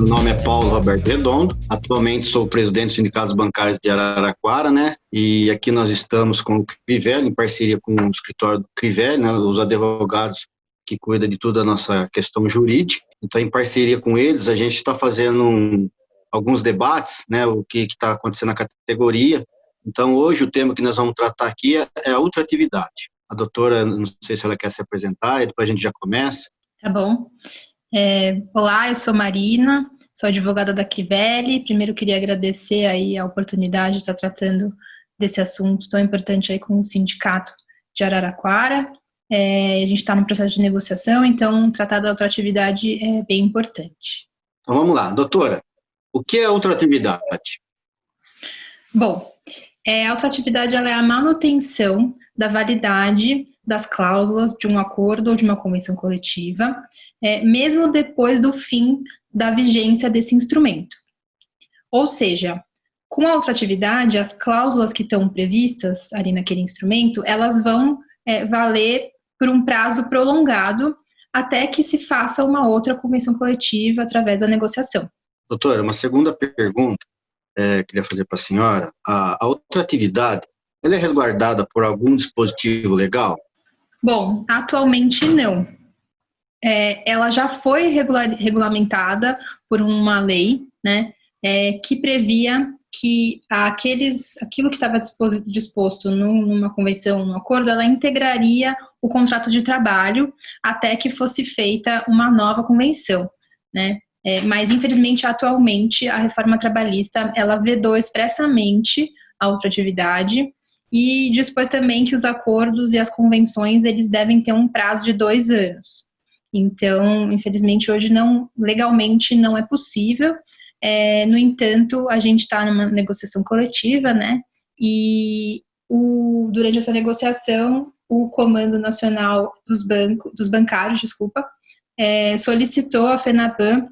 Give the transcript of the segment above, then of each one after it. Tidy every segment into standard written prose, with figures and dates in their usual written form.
Meu nome é Paulo Roberto Redondo, atualmente sou presidente dos sindicatos bancários de Araraquara, né? E aqui nós estamos com o Crivella, em parceria com o escritório do Crivella, né? Os advogados que cuidam de toda a nossa questão jurídica. Então, em parceria com eles, a gente está fazendo alguns debates, né? O que está acontecendo na categoria. Então, hoje o tema que nós vamos tratar aqui é a ultratividade. A doutora, não sei se ela quer se apresentar, e depois a gente já começa. Tá bom. Olá, eu sou Marina, sou advogada da Crivella. Primeiro queria agradecer aí a oportunidade de estar tratando desse assunto tão importante aí com o sindicato de Araraquara. A gente está no processo de negociação, então tratar da ultratividade é bem importante. Então vamos lá, doutora, o que é ultratividade? Bom, a ultratividade ela é a manutenção da validade das cláusulas de um acordo ou de uma convenção coletiva, mesmo depois do fim da vigência desse instrumento. Ou seja, com a ultratividade, as cláusulas que estão previstas ali naquele instrumento, elas vão valer por um prazo prolongado até que se faça uma outra convenção coletiva através da negociação. Doutora, uma segunda pergunta queria fazer para a senhora. A ultratividade, ela é resguardada por algum dispositivo legal? Bom, atualmente não. Ela já foi regulamentada por uma lei, né, que previa que aquilo que estava disposto numa convenção, num acordo, ela integraria o contrato de trabalho até que fosse feita uma nova convenção, né? Mas, infelizmente, atualmente, a reforma trabalhista, ela vedou expressamente a ultratividade e dispôs também que os acordos e as convenções, eles devem ter um prazo de 2 anos. Então, infelizmente, hoje legalmente não é possível. No entanto, a gente está numa negociação coletiva, né? E durante essa negociação, o Comando Nacional dos Bancários, solicitou à FENABAN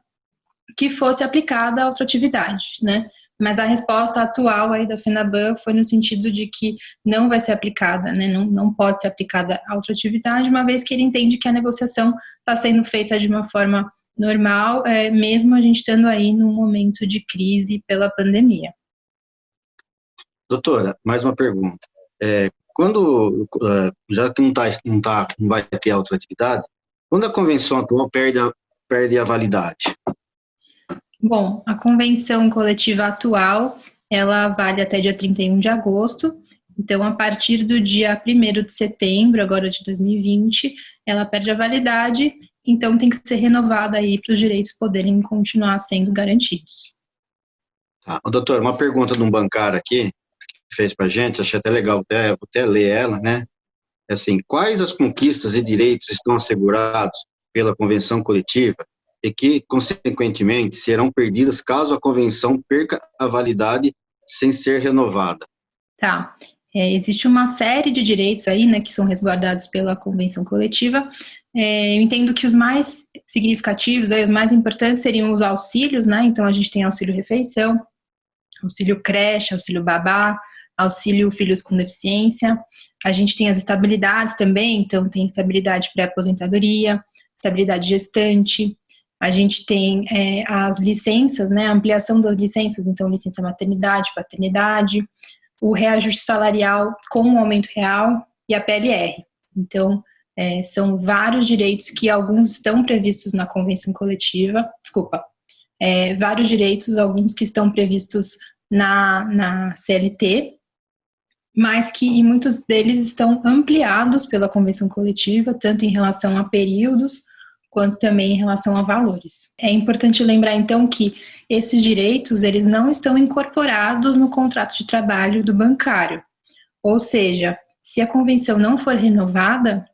que fosse aplicada a ultratividade, né? Mas a resposta atual aí da FENABAN foi no sentido de que não vai ser aplicada, né? Não pode ser aplicada a ultratividade, uma vez que ele entende que a negociação está sendo feita de uma forma normal, mesmo a gente estando aí num momento de crise pela pandemia. Doutora, mais uma pergunta. Já que não vai ter a ultratividade, quando a convenção atual perde a validade? Bom, a convenção coletiva atual, ela vale até dia 31 de agosto, então a partir do dia 1º de setembro, agora de 2020, ela perde a validade, então tem que ser renovada aí para os direitos poderem continuar sendo garantidos. Tá. Doutor, uma pergunta de um bancário aqui, que fez para a gente, achei até legal, vou até ler ela, né? Assim, quais as conquistas e direitos estão assegurados pela convenção coletiva e que, consequentemente, serão perdidas caso a convenção perca a validade sem ser renovada? Tá. Existe uma série de direitos aí, né, que são resguardados pela convenção coletiva. Eu entendo que os mais significativos, aí, os mais importantes seriam os auxílios, né? Então, a gente tem auxílio refeição, auxílio creche, auxílio babá, auxílio filhos com deficiência. A gente tem as estabilidades também, então tem estabilidade pré-aposentadoria, estabilidade gestante. A gente tem as licenças, né, a ampliação das licenças, então licença maternidade, paternidade, o reajuste salarial com o aumento real e a PLR. Então, são vários direitos que alguns estão previstos na convenção coletiva, vários direitos, alguns que estão previstos na CLT, mas que muitos deles estão ampliados pela convenção coletiva, tanto em relação a períodos, quanto também em relação a valores. É importante lembrar, então, que esses direitos, eles não estão incorporados no contrato de trabalho do bancário. Ou seja, se a convenção não for renovada,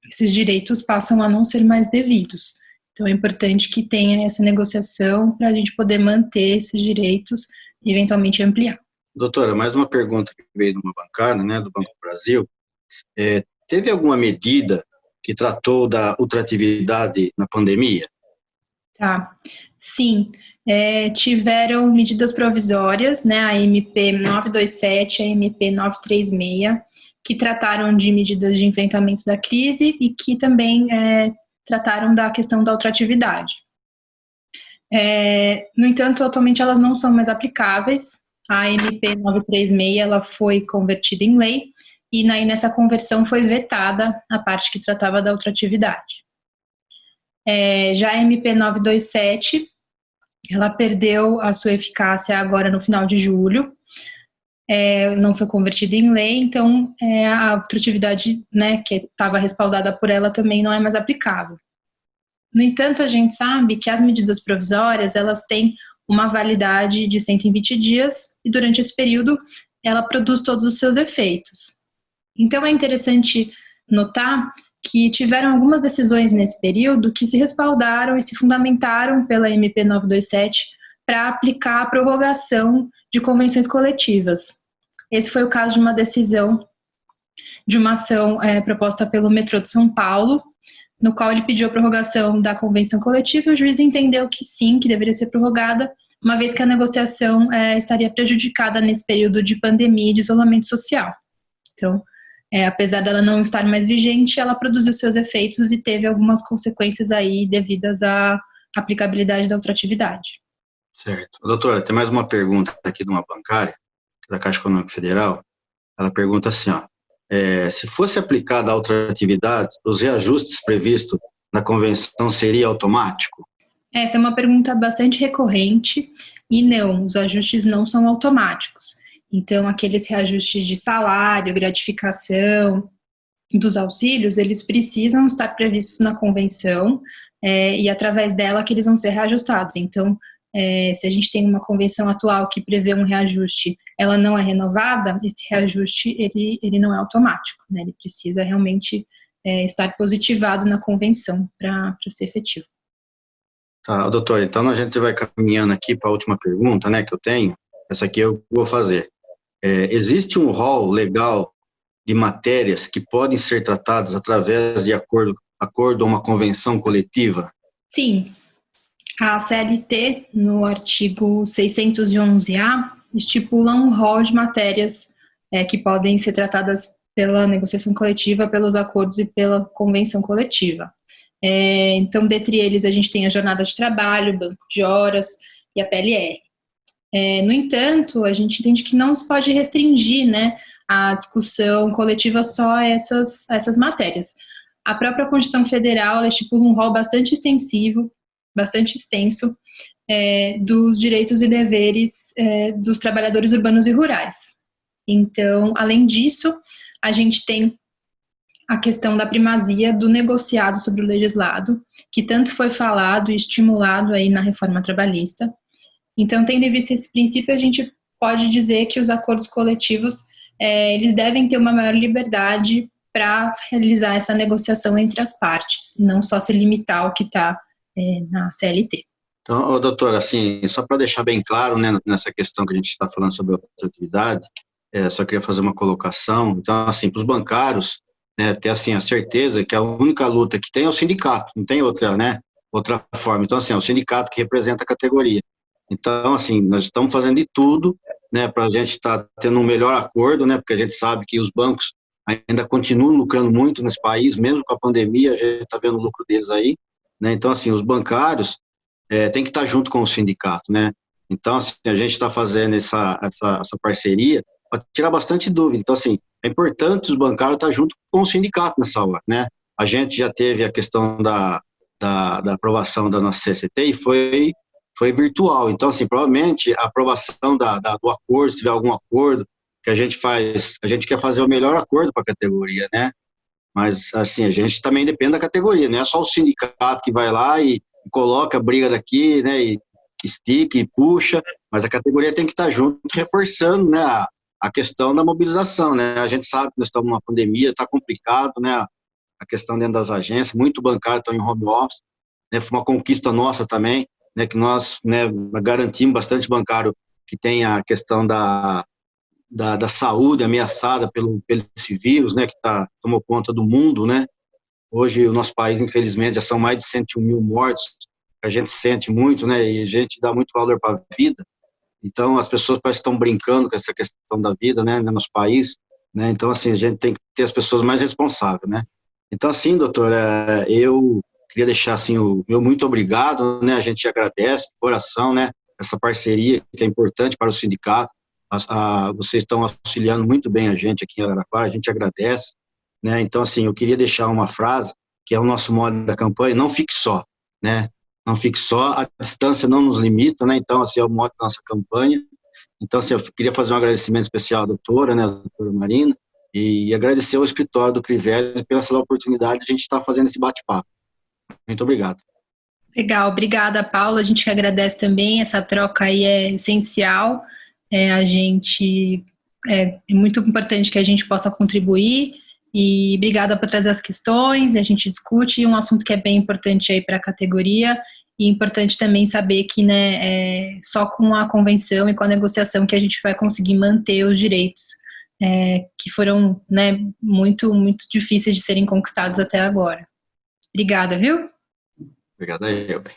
esses direitos passam a não ser mais devidos. Então, é importante que tenha essa negociação para a gente poder manter esses direitos e, eventualmente, ampliar. Doutora, mais uma pergunta que veio de uma bancária, né, do Banco do Brasil. Teve alguma medida que tratou da ultratividade na pandemia? Tá, sim. Tiveram medidas provisórias, né, a MP 927, a MP 936, que trataram de medidas de enfrentamento da crise e que também trataram da questão da ultratividade. No entanto, atualmente elas não são mais aplicáveis. A MP 936 ela foi convertida em lei e nessa conversão foi vetada a parte que tratava da ultratividade. Já a MP 927 ela perdeu a sua eficácia agora no final de julho, não foi convertida em lei, então a ultratividade, né, que estava respaldada por ela também não é mais aplicável. No entanto, a gente sabe que as medidas provisórias, elas têm uma validade de 120 dias e durante esse período ela produz todos os seus efeitos. Então, é interessante notar que tiveram algumas decisões nesse período que se respaldaram e se fundamentaram pela MP 927 para aplicar a prorrogação de convenções coletivas. Esse foi o caso de uma decisão de uma ação proposta pelo metrô de São Paulo, no qual ele pediu a prorrogação da convenção coletiva e o juiz entendeu que sim, que deveria ser prorrogada, uma vez que a negociação estaria prejudicada nesse período de pandemia e de isolamento social. Então, apesar dela não estar mais vigente, ela produziu seus efeitos e teve algumas consequências aí devidas à aplicabilidade da ultratividade. Certo. Doutora, tem mais uma pergunta aqui de uma bancária, da Caixa Econômica Federal. Ela pergunta assim, ó, se fosse aplicada a ultratividade, os reajustes previstos na convenção seria automático? Essa é uma pergunta bastante recorrente e não, os ajustes não são automáticos. Então, aqueles reajustes de salário, gratificação, dos auxílios, eles precisam estar previstos na convenção e através dela que eles vão ser reajustados. Então, se a gente tem uma convenção atual que prevê um reajuste, ela não é renovada, esse reajuste ele não é automático, né? Ele precisa realmente estar positivado na convenção para ser efetivo. Tá, doutor, então a gente vai caminhando aqui para a última pergunta, né, que eu tenho. Essa aqui eu vou fazer. Existe um rol legal de matérias que podem ser tratadas através de acordo ou uma convenção coletiva? Sim. A CLT, no artigo 611-A, estipula um rol de matérias que podem ser tratadas pela negociação coletiva, pelos acordos e pela convenção coletiva. Então, dentre eles, a gente tem a jornada de trabalho, banco de horas e a PLR. No entanto, a gente entende que não se pode restringir, né, a discussão coletiva só a essas matérias. A própria Constituição Federal ela estipula um rol bastante extensivo, bastante extenso, dos direitos e deveres dos trabalhadores urbanos e rurais. Então, além disso, a gente tem a questão da primazia do negociado sobre o legislado, que tanto foi falado e estimulado aí na reforma trabalhista. Então, tendo em vista esse princípio, a gente pode dizer que os acordos coletivos, eles devem ter uma maior liberdade para realizar essa negociação entre as partes, não só se limitar ao que está na CLT. Então, doutora, assim, só para deixar bem claro, né, nessa questão que a gente está falando sobre a ultratividade, só queria fazer uma colocação. Então, assim, para os bancários, né, ter assim, a certeza que a única luta que tem é o sindicato, não tem outra, né, outra forma. Então, assim, é o sindicato que representa a categoria. Então, assim, nós estamos fazendo de tudo, né, para a gente estar tendo um melhor acordo, né, porque a gente sabe que os bancos ainda continuam lucrando muito nesse país, mesmo com a pandemia, a gente está vendo o lucro deles aí, né. Então, assim, os bancários tem que estar junto com o sindicato, né. Então, assim, a gente está fazendo essa parceria para tirar bastante dúvida. Então, assim, é importante os bancários estar junto com o sindicato nessa hora, né. A gente já teve a questão da aprovação da nossa CCT e foi virtual. Então, assim, provavelmente a aprovação do acordo, se tiver algum acordo que a gente quer fazer o melhor acordo para a categoria, né? Mas, assim, a gente também depende da categoria, não é só o sindicato que vai lá e coloca a briga daqui, né, e estica e puxa, mas a categoria tem que estar junto, reforçando, né, a questão da mobilização, né? A gente sabe que nós estamos numa pandemia, está complicado, né, a questão dentro das agências, muito bancário estão em home office, né, foi uma conquista nossa também, né, que nós, né, garantimos bastante bancário que tem a questão da saúde ameaçada pelo esse vírus, né, que tomou conta do mundo, né. Hoje o nosso país, infelizmente, já são mais de 101 mil mortos, a gente sente muito, né, e a gente dá muito valor para a vida. Então as pessoas parecem que estão brincando com essa questão da vida, né, no nosso país, né. Então, assim, a gente tem que ter as pessoas mais responsáveis, né. Então, assim, doutor, eu queria deixar assim o meu muito obrigado, né? A gente agradece de coração, né? Essa parceria que é importante para o sindicato. Vocês estão auxiliando muito bem a gente aqui em Araraquara, a gente agradece, né? Então, assim, eu queria deixar uma frase que é o nosso mote da campanha: não fique só, né? Não fique só, a distância não nos limita, né? Então, assim, é o mote da nossa campanha. Então, assim, eu queria fazer um agradecimento especial à doutora, né, a doutora Marina, e agradecer ao escritório do Crivella pela essa oportunidade de a gente estar fazendo esse bate-papo. Muito obrigado. Legal, obrigada, Paula. A gente que agradece também, essa troca aí é essencial. É muito importante que a gente possa contribuir, e obrigada por trazer as questões, a gente discute um assunto que é bem importante aí para a categoria, e importante também saber que, né, só com a convenção e com a negociação que a gente vai conseguir manter os direitos que foram, né, muito, muito difíceis de serem conquistados até agora. Obrigada, viu? Obrigado aí, Elber.